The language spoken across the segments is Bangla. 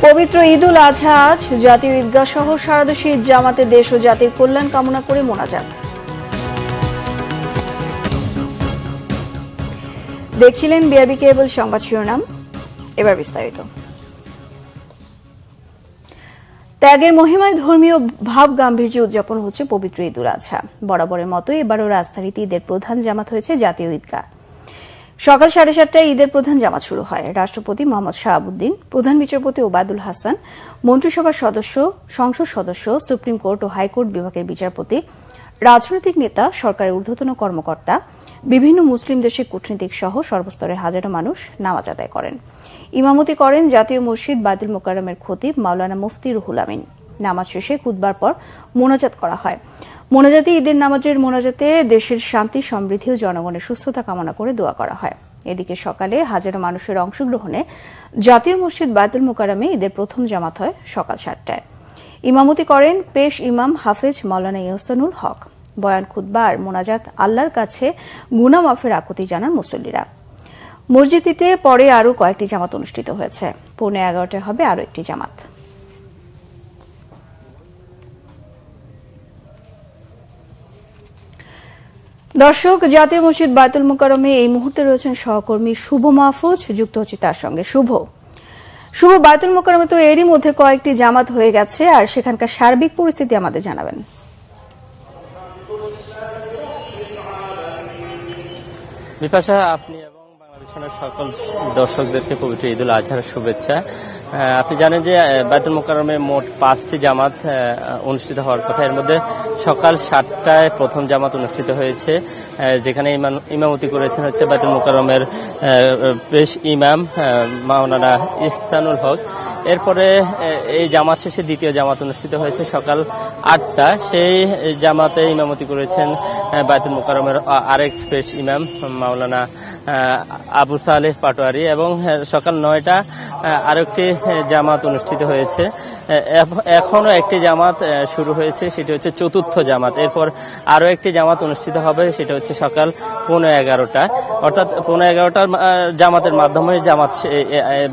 পবিত্র ঈদুল আজহা আজ জাতীয় ঈদগাহ সহ সারা দেশে ঈদ জামাতে দেশ ও জাতির কল্যাণ কামনা করে মোনাজাত। দেখছিলেন বিআরবি কেবল সংবাদ শিরোনাম, এবার বিস্তারিত। ত্যাগের মহিমায় ধর্মীয় ভাব গাম্ভীর্য উদযাপন হচ্ছে পবিত্র ঈদুল আজহা। বরাবরের মতো এবারও রাজধানীতে ঈদের প্রধান জামাত হয়েছে জাতীয় ঈদগাহ। সকাল 7:30টায় ঈদের প্রধান জামাত শুরু হয়। রাষ্ট্রপতি মোহাম্মদ শাহাবুদ্দিন, প্রধান বিচারপতি ওবায়দুল হাসান, মন্ত্রিসভার সদস্য, সংসদ সদস্য, সুপ্রিম কোর্ট ও হাইকোর্ট বিভাগের বিচারপতি, রাজনৈতিক নেতা, সরকারের ঊর্ধ্বতন কর্মকর্তা, বিভিন্ন মুসলিম দেশের কূটনীতিক সহ সর্বস্তরের হাজারো মানুষ নামাজ আদায় করেন। ইমামতি করেন জাতীয় মসজিদ বায়তুল মোকাররমের খতিব মাওলানা মুফতি রুহুল আমিন। নামাজ শেষে খুতবার পর মোনাজাত করা হয়। মোনাজাতে ঈদের নামাজের মোনাজাতে দেশের শান্তি, সমৃদ্ধি ও জনগণের সুস্থতা কামনা করে দোয়া করা হয়। এদিকে সকালে হাজারো মানুষের অংশগ্রহণে জাতীয় মসজিদ বায়তুল মোকাররমে ঈদের প্রথম জামাত হয় সকাল 7টায়। ইমামতি করেন পেশ ইমাম হাফেজ মাওলানা ইহসানুল হক। বয়ান, খুতবা আর মোনাজাত আল্লাহর কাছে গুনাহ মাফের আকুতি জানান মুসল্লিরা। মসজিদটিতে পরে আরও কয়েকটি জামাত অনুষ্ঠিত হয়েছে। 11:15টায় হবে আরও একটি জামাত। দর্শক, জাতীয় মসজিদ বায়তুল মোকাররমে এই মুহূর্তে রয়েছেন সহকর্মী শুভ মাহফুজ, যুক্ত হচ্ছে তার সঙ্গে। শুভ বায়তুল মোকাররমে তো এরই মধ্যে কয়েকটি জামাত হয়ে গেছে, আর সেখানকার সার্বিক পরিস্থিতি আমাদের জানাবেন। বিপাশা, আপনি এবং বাংলাদেশের সকল দর্শকদেরকে পবিত্র ঈদুল আজহার শুভেচ্ছা। আপনি জানেন যে বায়তুল মোকাররমে মোট 5টি জামাত অনুষ্ঠিত হওয়ার কথা। এর মধ্যে সকাল 7টায় প্রথম জামাত অনুষ্ঠিত হয়েছে, যেখানে ইমামতি করেছেন হচ্ছে বায়তুল মোকাররমের পেশ ইমাম মাওলানা ইহসানুল হক। এরপরে এই জামাত শেষে দ্বিতীয় জামাত অনুষ্ঠিত হয়েছে সকাল 8টা। সেই জামাতে ইমামতি করেছেন বায়তুল মোকাররমের আরেক পেশ ইমাম মাওলানা আবু সালেহ পাটোয়ারি, এবং সকাল 9টা আরেকটি জামাত অনুষ্ঠিত হয়েছে। এখনো একটি জামাত শুরু হয়েছে, সেটি হচ্ছে চতুর্থ জামাত। এরপর আরো একটি জামাত অনুষ্ঠিত হবে, সেটা হচ্ছে সকাল 11:15টা। অর্থাৎ 11:15টার জামাতের মাধ্যমে জামাত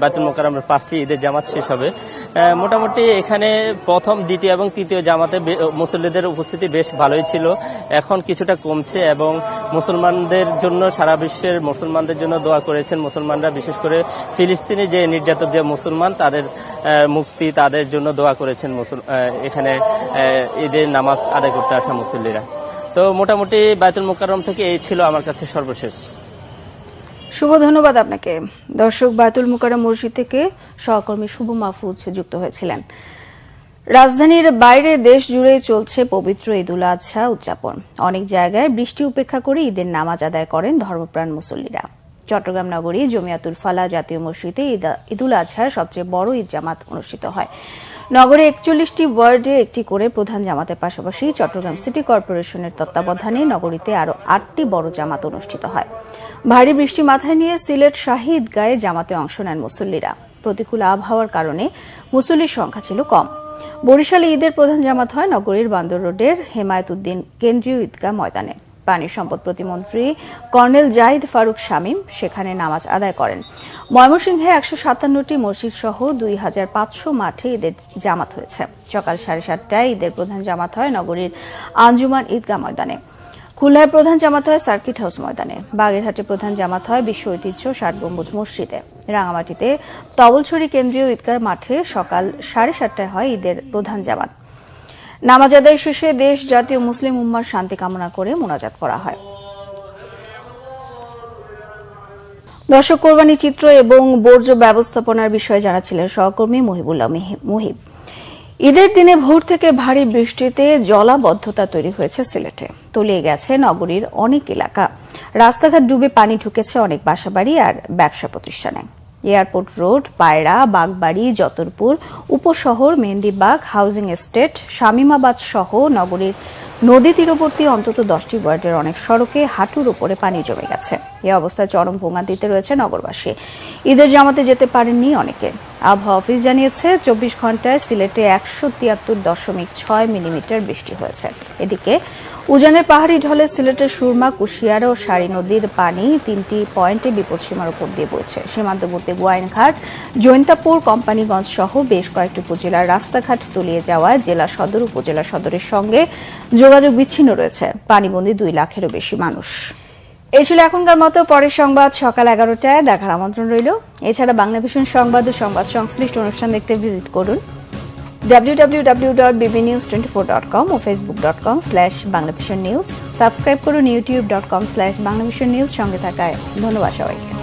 বায়তুল মোকাররমের 5টি ঈদের জামাত শেষ হবে। মোটামুটি এখানে প্রথম, দ্বিতীয় এবং তৃতীয় জামাতে মুসল্লিদের উপস্থিতি বেশ ভালোই ছিল। এখন কিছুটা কমছে, এবং মুসলমানদের জন্য, সারা বিশ্বের মুসলমানদের জন্য দোয়া করেছেন মুসলমানরা। বিশেষ করে ফিলিস্তিনি যে নির্যাতক যে মুসলমান, তাদের মুক্তি, তাদের জন্য দোয়া করেছেন এখানে ঈদের নামাজ আদায় করতে আসা মুসল্লিরা। তো মোটামুটি বায়তুল মোকাররম থেকে এই ছিল আমার কাছে সর্বশেষ। শুভ, ধন্যবাদ আপনাকে। দর্শক, বায়তুল মোকাররম মসজিদ থেকে সহকর্মী শুভ মাহফুজ যুক্ত হয়েছিলেন। রাজধানীর বাইরে দেশ জুড়েই চলছে পবিত্র ঈদুল আজহা উদযাপন। অনেক জায়গায় বৃষ্টি উপেক্ষা করে ঈদের নামাজ আদায় করেন ধর্মপ্রাণ মুসল্লিরা। চট্টগ্রাম নগরী জমিয়াতুল ফালাহ জাতীয় মসজিদে ঈদুল আজহার সবচেয়ে বড় ঈদ জামাত অনুষ্ঠিত হয়। নগরে 41টি ওয়ার্ডে একটি করে প্রধান জামাতের পাশাপাশি চট্টগ্রাম সিটি কর্পোরেশনের তত্ত্বাবধানে নগরীতে আরও 8টি বড় জামাত অনুষ্ঠিত হয়। ভারী বৃষ্টি মাথায় নিয়ে সিলেট শাহী ঈদগাহে জামাতে অংশ নেন মুসল্লিরা। প্রতিকূল আবহাওয়ার কারণে মুসল্লির সংখ্যা ছিল কম। বরিশালে ঈদের প্রধান জামাত হয় নগরীর বান্দর রোডের হেমায়েতুদ্দিন কেন্দ্রীয় ঈদগাহ ময়দানে। পানি সম্পদ প্রতিমন্ত্রী কর্নেল জাহিদ ফারুক শামীম সেখানে নামাজ আদায় করেন। ময়মনসিংহে 157টি মসজিদ সহ 2500 মাঠে ঈদের জামাত হয়েছে। সকাল 7:30টায় ঈদের প্রধান জামাত হয় নগরীর আঞ্জুমান ঈদগাহ ময়দানে। খুলনায় প্রধান জামাত হয় সার্কিট হাউস ময়দানে। বাগেরহাটে প্রধান জামাত হয় বিশ্ব ঐতিহ্য 60 গম্বুজ মসজিদে। রাঙামাটিতে তবলছড়ি কেন্দ্রীয় ঈদগাহ মাঠে সকাল 7:30টায় হয় ঈদের প্রধান জামাত। নামাজ আদায় শেষে দেশ, জাতীয় মুসলিম উম্মার শান্তি কামনা করে মোনাজাত করা হয়। দর্শক, কোরবানি চিত্র এবং বর্জ্য ব্যবস্থাপনার বিষয়ে জানাচ্ছিলেন সহকর্মী মহিবুল্লাহ মুহিব। ঈদের দিনে ভোর থেকে ভারী বৃষ্টিতে জলাবদ্ধতা তৈরি হয়েছে সিলেটে। তলিয়ে গেছে নগরীর অনেক এলাকা। রাস্তাঘাট ডুবে পানি ঢুকেছে অনেক বাসাবাড়ি আর ব্যবসা প্রতিষ্ঠানে। এয়ারপোর্ট রোড, পায়রা, বাগবাড়ি, যতরপুর উপশহর, মেহেন্দিবাগ, হাউজিং এস্টেট, শামীমাবাদ সহ নগরীর নদী তীরবর্তী অন্তত 10টি ওয়ার্ডের অনেক সড়কে হাঁটুর উপরে পানি জমে গেছে। এই অবস্থায় চরম ভোগান্তিতে রয়েছে নগরবাসী। ঈদের জামাতে যেতে পারেননি অনেকে। আবহাওয়া অফিস জানিয়েছে 24 ঘন্টায় সিলেটে 173.6 মিলিমিটার বৃষ্টি হয়েছে। এদিকে উজানের পাহাড়ি ঢলে সিলেটের সুরমা, কুশিয়ারা ও সারি নদীর পানি 3টি পয়েন্টে বিপদসীমার উপর দিয়ে বইছে। সীমান্তবর্তী গোয়াইনঘাট, জৈন্তাপুর, কোম্পানিগঞ্জ সহ বেশ কয়েকটি উপজেলার রাস্তাঘাট তলিয়ে যাওয়ায় জেলা সদর, উপজেলা সদরের সঙ্গে যোগাযোগ বিচ্ছিন্ন রয়েছে। পানিবন্দী 2 লাখেরও বেশি মানুষ। এই ছিল এখনকার মতো। পরের সংবাদ সকাল 11টায় দেখার আমন্ত্রণ রইল। এছাড়া বাংলা ভিশন সংবাদ ও সংবাদ সংশ্লিষ্ট অনুষ্ঠান দেখতে ভিজিট করুন www.bbnews24.com ও facebook.com/banglavisionnews। সাবস্ক্রাইব করুন youtube.com/banglavisionnews। সঙ্গে থাকায় ধন্যবাদ সবাইকে।